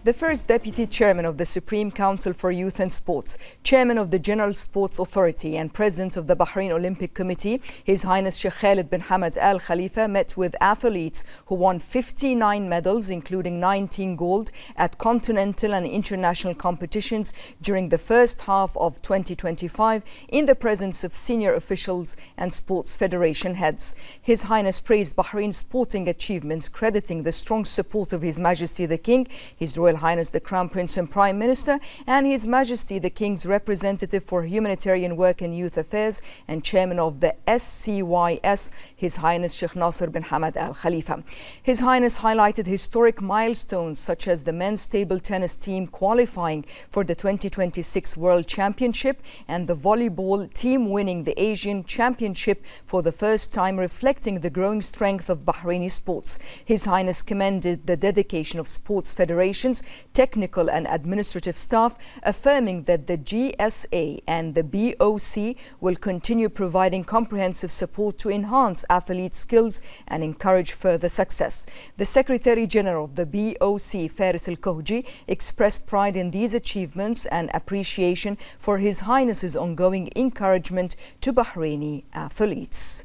The first Deputy Chairman of the Supreme Council for Youth and Sports, Chairman of the General Sports Authority and President of the Bahrain Olympic Committee, His Highness Sheikh Khalid bin Hamad Al Khalifa met with athletes who won 59 medals, including 19 gold, at continental and international competitions during the first half of 2025 in the presence of senior officials and sports federation heads. His Highness praised Bahrain's sporting achievements, crediting the strong support of His Majesty the King, His Royal Highness the Crown Prince and Prime Minister, and His Majesty the King's representative for humanitarian work and youth affairs and chairman of the SCYS, His Highness Sheikh Nasser bin Hamad Al Khalifa. His Highness highlighted historic milestones such as the men's table tennis team qualifying for the 2026 World Championship and the volleyball team winning the Asian Championship for the first time, reflecting the growing strength of Bahraini sports. His Highness commended the dedication of sports federations, technical and administrative staff, affirming that the GSA and the BOC will continue providing comprehensive support to enhance athlete skills and encourage further success. The Secretary General of the BOC, Faris Al-Kohji, expressed pride in these achievements and appreciation for His Highness's ongoing encouragement to Bahraini athletes.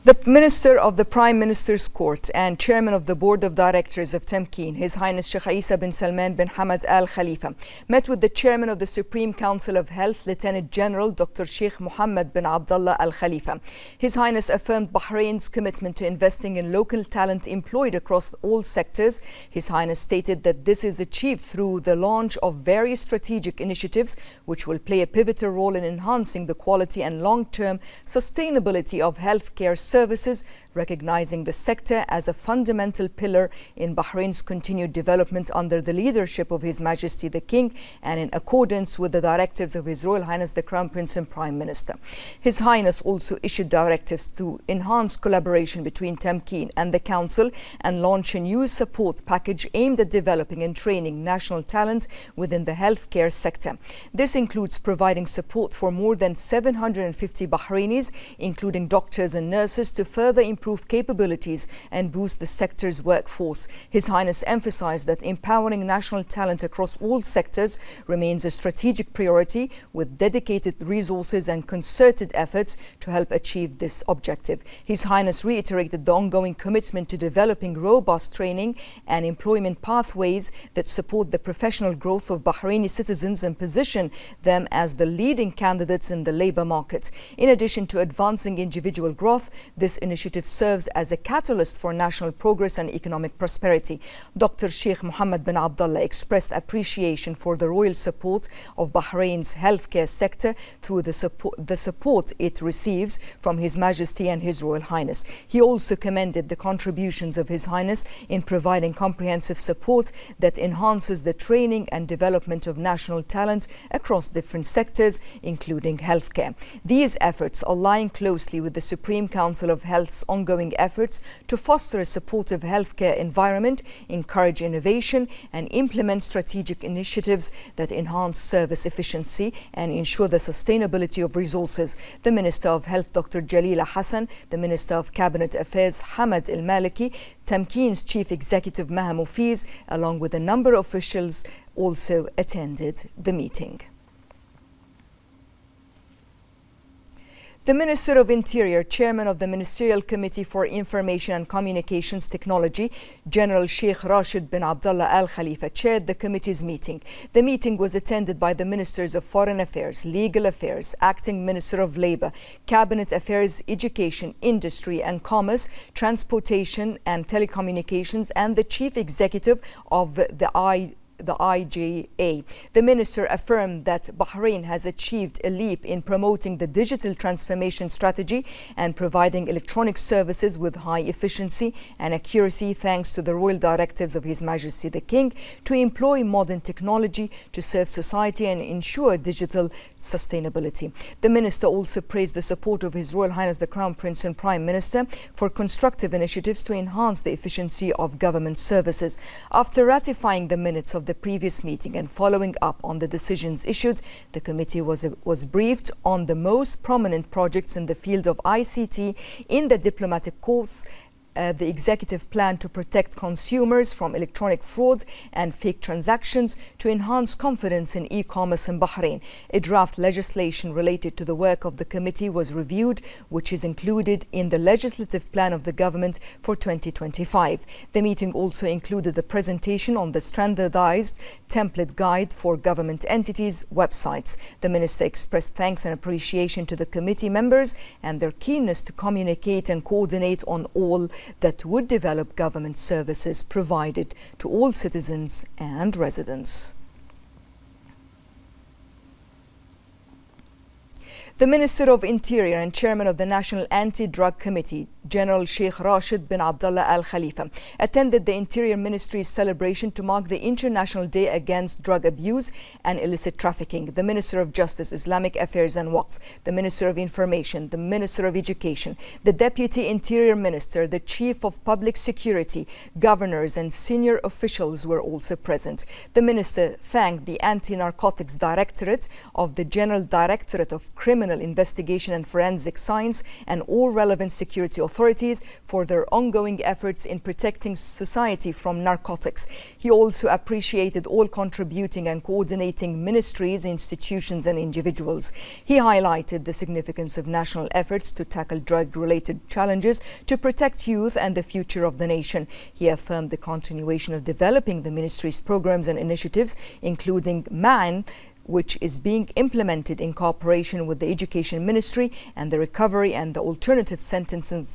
The Minister of the Prime Minister's Court and Chairman of the Board of Directors of Tamkeen, His Highness Sheikh Isa bin Salman bin Hamad Al Khalifa, met with the Chairman of the Supreme Council of Health, Lieutenant General Dr. Sheikh Mohammed bin Abdullah Al Khalifa. His Highness affirmed Bahrain's commitment to investing in local talent employed across all sectors. His Highness stated that this is achieved through the launch of various strategic initiatives which will play a pivotal role in enhancing the quality and long-term sustainability of healthcare services, recognizing the sector as a fundamental pillar in Bahrain's continued development under the leadership of His Majesty the King and in accordance with the directives of His Royal Highness the Crown Prince and Prime Minister. His Highness also issued directives to enhance collaboration between Tamkeen and the Council and launch a new support package aimed at developing and training national talent within the healthcare sector. This includes providing support for more than 750 Bahrainis, including doctors and nurses, to further improve capabilities and boost the sector's workforce. His Highness emphasized that empowering national talent across all sectors remains a strategic priority, with dedicated resources and concerted efforts to help achieve this objective. His Highness reiterated the ongoing commitment to developing robust training and employment pathways that support the professional growth of Bahraini citizens and position them as the leading candidates in the labor market. In addition to advancing individual growth, this initiative serves as a catalyst for national progress and economic prosperity. Dr. Sheikh Mohammed bin Abdullah expressed appreciation for the royal support of Bahrain's healthcare sector through the support it receives from His Majesty and His Royal Highness. He also commended the contributions of His Highness in providing comprehensive support that enhances the training and development of national talent across different sectors, including healthcare. These efforts align closely with the Supreme Council of Health's ongoing efforts to foster a supportive healthcare environment, encourage innovation, and implement strategic initiatives that enhance service efficiency and ensure the sustainability of resources. The Minister of Health, Dr. Jalila Hassan, the Minister of Cabinet Affairs, Hamad Al Maliki, Tamkeen's Chief Executive Maha Mufiz, along with a number of officials, also attended the meeting. The Minister of Interior, Chairman of the Ministerial Committee for Information and Communications Technology, General Sheikh Rashid bin Abdullah Al Khalifa, chaired the committee's meeting. The meeting was attended by the Ministers of Foreign Affairs, Legal Affairs, Acting Minister of Labour, Cabinet Affairs, Education, Industry and Commerce, Transportation and Telecommunications, and the Chief Executive of the the IJA. The minister affirmed that Bahrain has achieved a leap in promoting the digital transformation strategy and providing electronic services with high efficiency and accuracy thanks to the royal directives of His Majesty the King to employ modern technology to serve society and ensure digital sustainability. The minister also praised the support of His Royal Highness the Crown Prince and Prime Minister for constructive initiatives to enhance the efficiency of government services. After ratifying the minutes of the previous meeting and following up on the decisions issued, the committee was briefed on the most prominent projects in the field of ICT in the diplomatic corps, the executive plan to protect consumers from electronic fraud and fake transactions to enhance confidence in e-commerce in Bahrain. A draft legislation related to the work of the committee was reviewed, which is included in the legislative plan of the government for 2025. The meeting also included the presentation on the standardized template guide for government entities' websites. The minister expressed thanks and appreciation to the committee members and their keenness to communicate and coordinate on all that would develop government services provided to all citizens and residents. The Minister of Interior and Chairman of the National Anti-Drug Committee, General Sheikh Rashid bin Abdullah Al Khalifa, attended the Interior Ministry's celebration to mark the International Day Against Drug Abuse and Illicit Trafficking. The Minister of Justice, Islamic Affairs and Waqf, the Minister of Information, the Minister of Education, the Deputy Interior Minister, the Chief of Public Security, governors and senior officials were also present. The Minister thanked the Anti-Narcotics Directorate of the General Directorate of Criminal Investigation and Forensic Science and all relevant security authorities for their ongoing efforts in protecting society from narcotics. He also appreciated all contributing and coordinating ministries, institutions and individuals. He highlighted the significance of national efforts to tackle drug-related challenges to protect youth and the future of the nation. He affirmed the continuation of developing the ministry's programs and initiatives, including MAN, which is being implemented in cooperation with the Education Ministry, and the Recovery and the Alternative Sentencing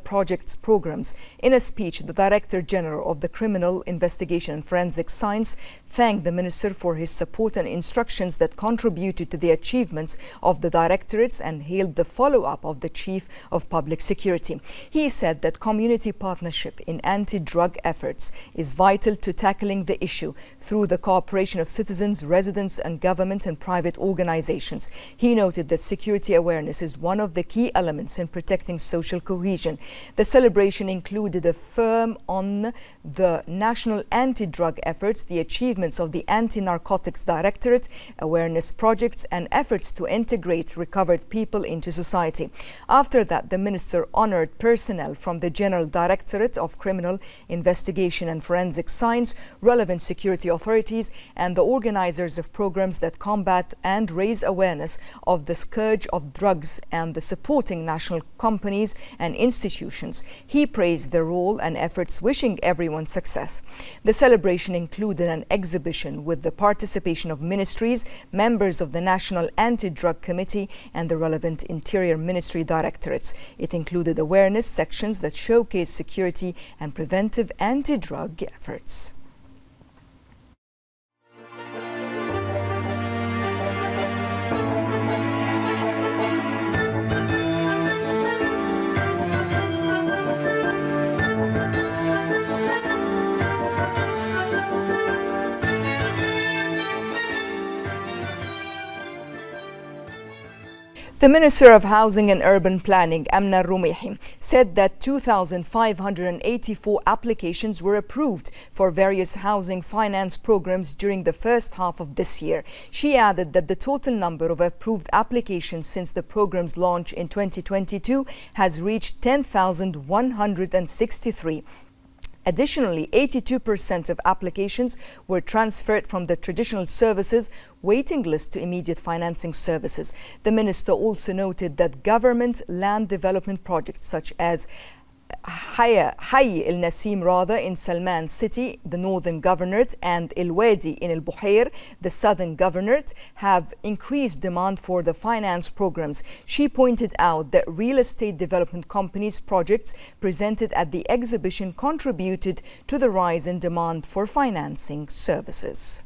projects programs. In a speech, the Director General of the Criminal Investigation and Forensic Science thanked the Minister for his support and instructions that contributed to the achievements of the directorates and hailed the follow-up of the Chief of Public Security. He said that community partnership in anti-drug efforts is vital to tackling the issue through the cooperation of citizens, residents and government and private organizations. He noted that security awareness is one of the key elements in protecting social cohesion. The celebration included a firm on the national anti-drug efforts, the achievements of the Anti-Narcotics Directorate, awareness projects and efforts to integrate recovered people into society. After that, the minister honored personnel from the General Directorate of Criminal Investigation and Forensic Science, relevant security authorities and the organizers of programs that combat and raise awareness of the scourge of drugs and the supporting national companies and institutions. He praised their role and efforts, wishing everyone success. The celebration included an exhibition with the participation of ministries, members of the National Anti-Drug Committee and the relevant Interior Ministry directorates. It included awareness sections that showcase security and preventive anti-drug efforts. The Minister of Housing and Urban Planning, Amna Rumihi, said that 2,584 applications were approved for various housing finance programs during the first half of this year. She added that the total number of approved applications since the program's launch in 2022 has reached 10,163. Additionally, 82% of applications were transferred from the traditional services waiting list to immediate financing services. The minister also noted that government land development projects such as Hayy El Nasim in Salman City, the northern governorate, and El Wadi in El Bukhair, the southern governorate, have increased demand for the finance programs. She pointed out that real estate development companies' projects presented at the exhibition contributed to the rise in demand for financing services.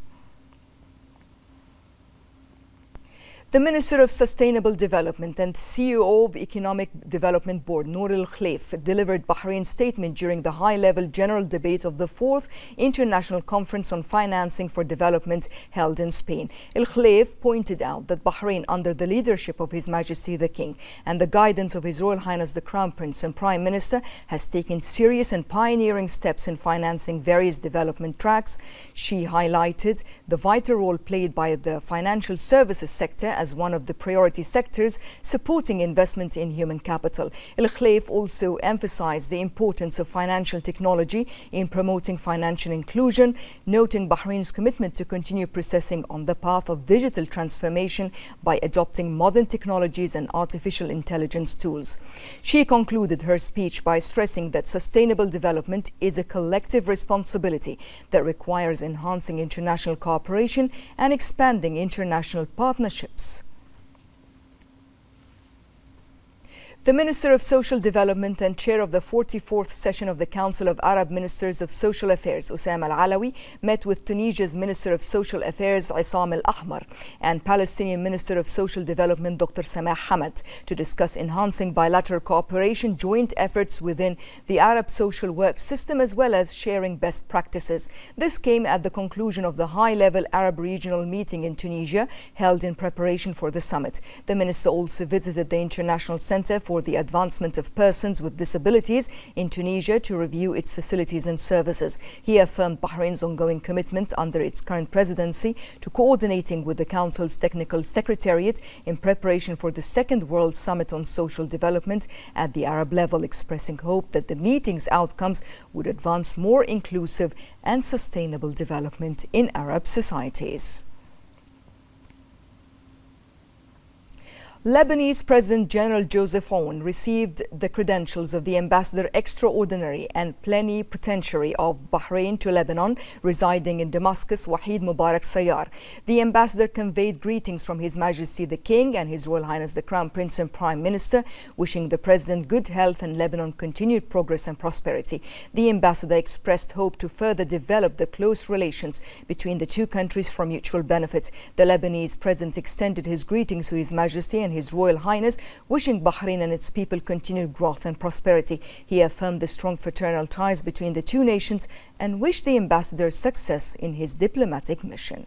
The Minister of Sustainable Development and CEO of Economic Development Board, Noor Al Khalif, delivered Bahrain's statement during the high-level general debate of the 4th International Conference on Financing for Development held in Spain. Al Khalif pointed out that Bahrain, under the leadership of His Majesty the King and the guidance of His Royal Highness the Crown Prince and Prime Minister, has taken serious and pioneering steps in financing various development tracks. She highlighted the vital role played by the financial services sector as one of the priority sectors supporting investment in human capital. Al Khalif also emphasized the importance of financial technology in promoting financial inclusion, noting Bahrain's commitment to continue processing on the path of digital transformation by adopting modern technologies and artificial intelligence tools. She concluded her speech by stressing that sustainable development is a collective responsibility that requires enhancing international cooperation and expanding international partnerships. The Minister of Social Development and Chair of the 44th session of the Council of Arab Ministers of Social Affairs, Osama Al-Alawi, met with Tunisia's Minister of Social Affairs, Issam Al-Ahmar, and Palestinian Minister of Social Development, Dr. Samah Hamad, to discuss enhancing bilateral cooperation, joint efforts within the Arab social work system, as well as sharing best practices. This came at the conclusion of the high-level Arab regional meeting in Tunisia, held in preparation for the summit. The minister also visited the International Center for the Advancement of Persons with Disabilities in Tunisia to review its facilities and services. He affirmed Bahrain's ongoing commitment under its current presidency to coordinating with the Council's Technical Secretariat in preparation for the Second World Summit on Social Development at the Arab level, expressing hope that the meeting's outcomes would advance more inclusive and sustainable development in Arab societies. Lebanese President General Joseph Aoun received the credentials of the Ambassador Extraordinary and Plenipotentiary of Bahrain to Lebanon, residing in Damascus, Wahid Mubarak Sayar. The ambassador conveyed greetings from His Majesty the King and His Royal Highness the Crown Prince and Prime Minister, wishing the President good health and Lebanon continued progress and prosperity. The ambassador expressed hope to further develop the close relations between the two countries for mutual benefit. The Lebanese President extended his greetings to His Majesty and His Royal Highness, wishing Bahrain and its people continued growth and prosperity. He affirmed the strong fraternal ties between the two nations and wished the ambassador success in his diplomatic mission.